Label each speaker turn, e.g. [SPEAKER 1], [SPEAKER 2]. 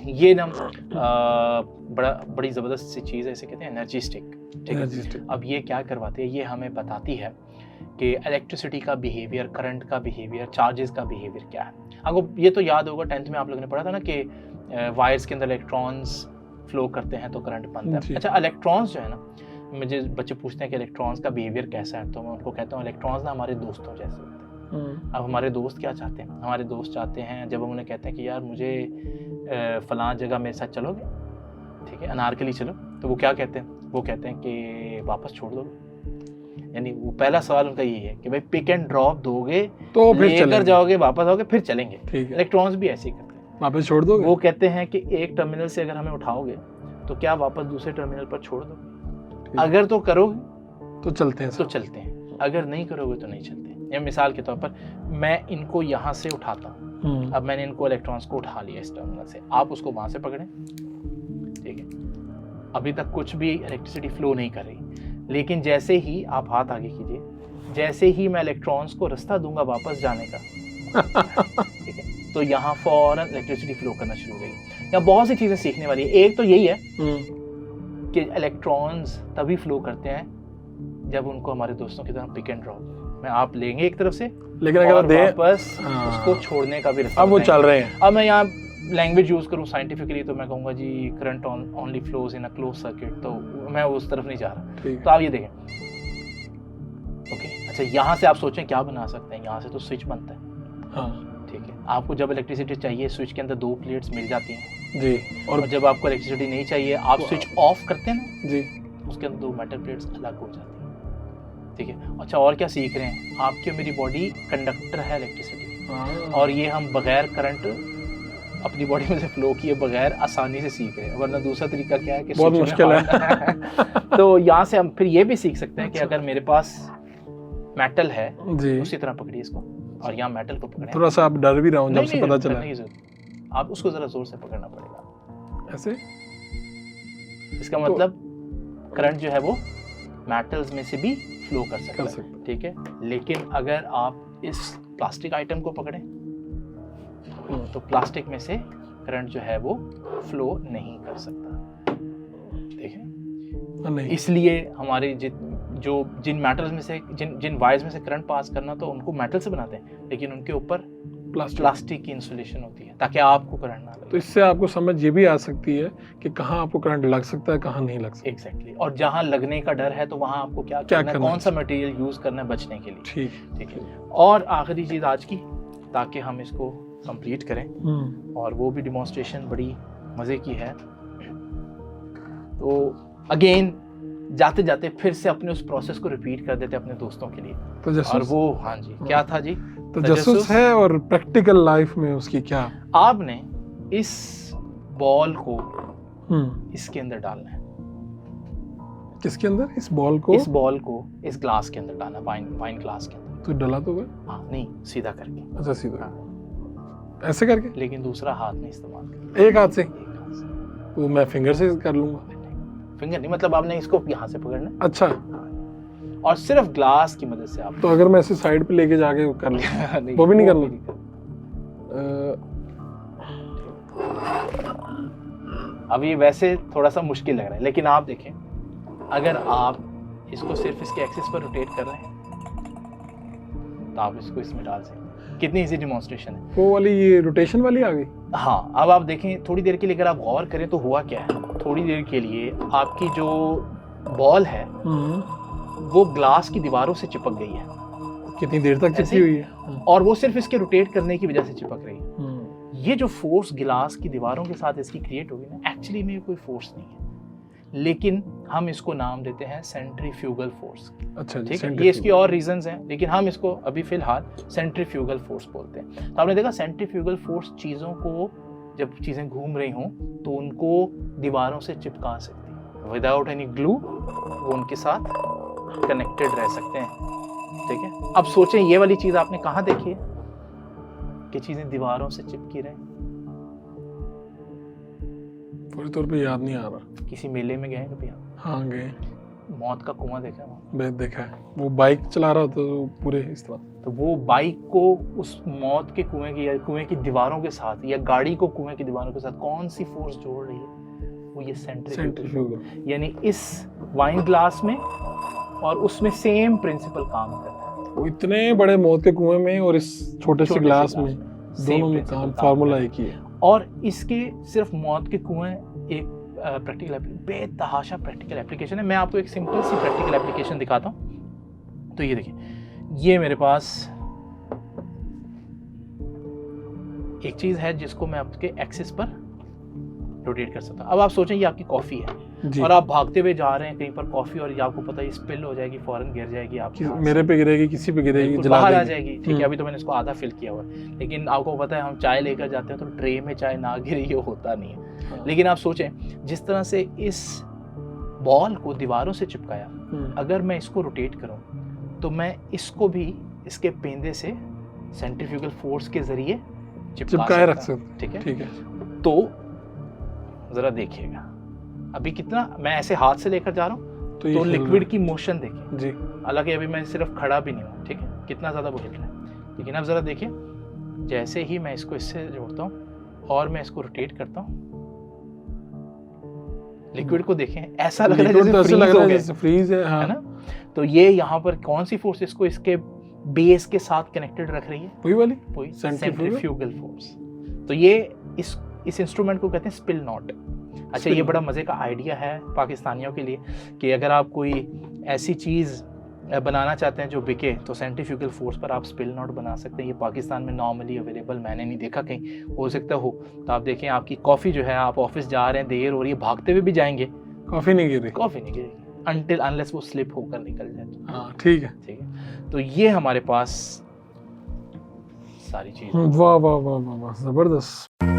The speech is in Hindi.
[SPEAKER 1] ये ना बड़ी ज़बरदस्त सी चीज़ है, इसे कहते हैं एनर्जी स्टिक। ठीक है, अब ये क्या करवाती है, ये हमें बताती है कि इलेक्ट्रिसिटी का बिहेवियर, करंट का बिहेवियर, चार्जेस का बिहेवियर क्या है। आपको ये तो याद होगा 10th में आप लोगों ने पढ़ा था ना कि वायर्स के अंदर इलेक्ट्रॉन्स फ्लो करते हैं तो करंट बनता है। अच्छा, इलेक्ट्रॉन्स जो है ना, मुझे बच्चे पूछते हैं कि इलेक्ट्रॉन्स का बिहेवियर कैसा है, तो मैं उनको कहता हूँ इलेक्ट्रॉन्स ना हमारे दोस्तों जैसे होते हैं। अब हमारे दोस्त क्या चाहते हैं, हमारे दोस्त चाहते हैं जब हम उन्हें कहते हैं कि यार मुझे फलां जगह मेरे साथ चलोगे, ठीक है, अनारकली चलो, तो वो क्या कहते हैं, वो कहते हैं कि वापस छोड़ दो। यानी वो पहला सवाल उनका ये है कि भाई पिक एंड ड्रॉप दोगे तो फिर लेकर जाओगे, वापस आओगे, फिर चलेंगे। इलेक्ट्रॉन्स भी ऐसे ही करते हैं, वापस छोड़ दोगे। वो कहते हैं कि एक टर्मिनल से अगर हमें उठाओगे तो क्या वापस दूसरे टर्मिनल पर छोड़ दोगे? अगर तो करोगे तो चलते हैं, अगर नहीं करोगे तो नहीं चलते। या मिसाल के तौर पर मैं इनको यहाँ से उठाता हूँ, अब मैंने इनको इलेक्ट्रॉन्स को उठा लिया इस टर्मिनल से, आप उसको वहां से पकड़ें, ठीक है, अभी तक कुछ भी इलेक्ट्रिसिटी फ्लो नहीं कर रही, लेकिन जैसे ही आप हाथ आगे कीजिए, जैसे ही मैं इलेक्ट्रॉन्स को रास्ता दूंगा वापस जाने का, ठीक है, तो यहाँ फौरन इलेक्ट्रिसिटी फ्लो करना शुरू हो जाएगी। यहाँ बहुत सी चीजें सीखने वाली है। एक तो यही है कि इलेक्ट्रॉन्स तभी फ्लो करते हैं जब उनको हमारे दोस्तों की तरह पिक एंड ड्रॉप में आप लेंगे एक तरफ से, लेकिन अगर वापस उसको छोड़ने का भी रास्ता, अब वो चल रहे हैं। अब मैं यहाँ लैंग्वेज यूज करूँ साइंटिफिकली तो मैं कहूँगा जी current only flows in a close circuit, तो मैं उस तरफ नहीं जा रहा। तो आप ये देखें, ओके, अच्छा, यहाँ से आप सोचें क्या बना सकते हैं, यहाँ से तो स्विच बनता है, ठीक है, आपको जब इलेक्ट्रिसिटी चाहिए स्विच के अंदर 2 प्लेट्स मिल जाती हैं जी, और जब आपको इलेक्ट्रिसिटी नहीं चाहिए आप स्विच ऑफ करते हैं ना जी, उसके अंदर 2 मेटल प्लेट्स अलग हो जाती हैं, ठीक है। अच्छा, और क्या सीख रहे हैं, आपकी मेरी बॉडी कंडक्टर है इलेक्ट्रिसिटी, और ये हम बगैर करंट अपनी बॉडी में से फ्लो किए बगैर आसानी से सीख रहे हैं, वरना दूसरा तरीका क्या है कि बहुत मुश्किल है। तो यहाँ से हम फिर ये भी सीख सकते हैं कि अगर मेरे पास मेटल है उसी तरह पकड़िए इसको, और यहाँ मेटल को पकड़े। थोड़ा सा आप डर भी रहा हूँ जब से पता चला, आप उसको जरा जोर से पकड़ना पड़ेगा ऐसे, इसका मतलब करंट जो है वो मेटल्स में से भी फ्लो कर सकता है, ठीक है। लेकिन अगर आप इस प्लास्टिक आइटम को पकड़ें तो प्लास्टिक में से करंट जो है वो फ्लो नहीं कर सकता, ठीक है। इसलिए हमारे जिन मेटल्स में से जिन वायर्स में से करंट पास करना तो उनको मेटल से बनाते हैं, लेकिन उनके ऊपर प्लास्टिक की इंसुलेशन होती है ताकि आपको करंट ना लगे। तो इससे आपको समझ ये भी आ सकती है कि कहाँ आपको करंट लग सकता है, कहाँ नहीं लग सकता। एग्जैक्टली, और जहाँ लगने का डर है तो वहाँ आपको क्या करना है, कौन सा मटेरियल यूज करना है बचने के लिए, ठीक है। और आखिरी चीज आज की, ताकि हम इसको कंप्लीट करें, और वो भी डिमॉन्स्ट्रेशन बड़ी मजे की है, तो अगेन जाते जाते फिर से अपने उस प्रोसेस को रिपीट कर देते अपने दोस्तों के लिए। तो और वो हाँ जी क्या था जी, तो तजस्सुस है, और प्रैक्टिकल लाइफ में उसकी क्या, आपने इस बॉल को इसके अंदर डालना है। किसके अंदर? इस बॉल को इस ग्लास के अंदर डालना, वाइन ग्लास के अंदर। तो डला तो गया? हाँ, नहीं, सीधा करके। अच्छा, सीधा। हाँ। ऐसे करके, लेकिन दूसरा हाथ नहीं इस्तेमाल करना। एक हाथ से? तो मैं फिंगर से कर लूंगा। फिंगर नहीं, मतलब आपने इसको यहाँ से पकड़ना। अच्छा, और सिर्फ ग्लास की मदद से आप। तो अगर मैं ऐसे साइड पे लेके जाके कर लूँ वो भी नहीं करना? अब ये वैसे थोड़ा सा मुश्किल लग रहा है, लेकिन आप देखें, अगर आप इसको सिर्फ इसके एक्सिस पर रोटेट कर रहे हैं तो आप इसको इसमें डाल सकते हैं। कितनी इजी डिमॉन्स्ट्रेशन है। वो वाली ये रोटेशन वाली आ गई। हाँ, अब आप देखें, थोड़ी देर के लिए अगर आप गौर करें तो हुआ क्या है, थोड़ी देर के लिए आपकी जो बॉल है वो ग्लास की दीवारों से चिपक गई है। कितनी देर तक चिपकी हुई है? और वो सिर्फ इसके रोटेट करने की वजह से चिपक रही है। ये जो फोर्स गिलास की दीवारों के साथ इसकी क्रिएट होगी ना, एक्चुअली में कोई फोर्स नहीं है, लेकिन हम इसको नाम देते हैं सेंट्रीफ्यूगल फोर्स। अच्छा, ठीक है, ये इसकी और रीजंस हैं, लेकिन हम इसको अभी फिलहाल सेंट्रीफ्यूगल फोर्स बोलते हैं। तो आपने देखा सेंट्रीफ्यूगल फोर्स चीज़ों को, जब चीज़ें घूम रही हों तो उनको दीवारों से चिपका सकती है, विदाउट एनी ग्लू वो उनके साथ कनेक्टेड रह सकते हैं, ठीक है। अब सोचें, ये वाली चीज़ आपने कहाँ देखी है कि चीज़ें दीवारों से चिपकी रहें? पूरी तौर पे याद नहीं आ रहा। किसी मेले में गए कभी आप? हाँ, गए। मौत का कुआं देखा वहाँ?
[SPEAKER 2] मैंने देखा है, वो बाइक चला रहा होता तो पूरे इस तरह,
[SPEAKER 1] तो वो बाइक को उस मौत के कुएं की या कुएं की दीवारों के साथ या गाड़ी को कुएं की दीवारों के साथ कौन सी फोर्स जोड़ रही है? वो ये सेंट्रीफ्यूगल, यानी इस वाइन ग्लास में और उसमें सेम प्रिंसिपल काम कर रहा है।
[SPEAKER 2] वो इतने बड़े मौत के कुएं में और इस छोटे से ग्लास में दोनों में काम फार्मूला एक ही है।
[SPEAKER 1] और इसके सिर्फ मौत के कुएं एक प्रैक्टिकल बेतहाशा प्रैक्टिकल एप्लीकेशन है। मैं आपको एक सिंपल सी प्रैक्टिकल एप्लीकेशन दिखाता हूँ। तो ये देखिए, ये मेरे पास एक चीज है जिसको मैं आपके एक्सिस पर रोटेट कर सकता हूँ। अब आप सोचें ये आपकी कॉफी है और आप भागते हुए जा रहे हैं कहीं पर कॉफी, और ये आपको पता है स्पिल हो जाएगी, फौरन गिर जाएगी आपके हाथ से।
[SPEAKER 2] मेरे पे गिरेगी, किसी पे गिरेगी,
[SPEAKER 1] बाहर आ जाएगी। ठीक है, अभी तो मैंने इसको आधा फिल किया हुआ है, लेकिन आपको पता है हम चाय लेकर जाते हैं तो ट्रे में चाय ना गिरे ये होता नहीं है। लेकिन आप सोचें जिस तरह से इस बॉल को दीवारों से चिपकाया, अगर मैं इसको रोटेट करूं तो मैं इसको भी इसके पेंदे से सेंट्रीफ्यूगल फोर्स के जरिए
[SPEAKER 2] चिपकाए रख सकते।
[SPEAKER 1] ठीक है, तो जरा देखिएगा अभी कितना मैं ऐसे हाथ से लेकर जा रहा हूँ तो लिक्विड की मोशन देखिए जी। हालांकि अभी मैं सिर्फ खड़ा भी नहीं हूँ, ठीक है, कितना ज्यादा वो हिल रहा है। लेकिन अब जरा देखिए, जैसे ही मैं इसको इससे जोड़ता हूँ और मैं इसको रोटेट करता हूँ, लिक्विड को देखें, ऐसा लग रहा है जैसे फ्रीज है, है ना? तो ये यहाँ पर कौन सी फोर्स इसको इसके बेस के साथ कनेक्टेड रख रही है?
[SPEAKER 2] वही वाली,
[SPEAKER 1] वही सेंट्रीफ्यूगल फोर्स। तो ये इस इंस्ट्रूमेंट को कहते हैं स्पिल नॉट। अच्छा, ये बड़ा मजे का आइडिया है पाकिस्तानियों के लिए कि अगर आप कोई ऐसी चीज बनाना चाहते हैं जो बिके, तो सेंट्रीफ्यूगल फोर्स पर आप स्पिल नॉट बना सकते हैं। ये पाकिस्तान में नॉर्मली अवेलेबल मैंने नहीं देखा, कहीं हो सकता हो। तो आप देखें आपकी कॉफ़ी जो है, आप ऑफिस जा रहे हैं, देर हो रही है, भागते हुए भी जाएंगे,
[SPEAKER 2] कॉफ़ी नहीं गिरेगी,
[SPEAKER 1] कॉफ़ी नहीं गिरेगी अनटिल अनलेस वो स्लिप होकर निकल जाए।
[SPEAKER 2] हाँ ठीक है,
[SPEAKER 1] ठीक है। तो ये हमारे पास सारी चीज़।
[SPEAKER 2] वाह वाह वाह वाह, जबरदस्त।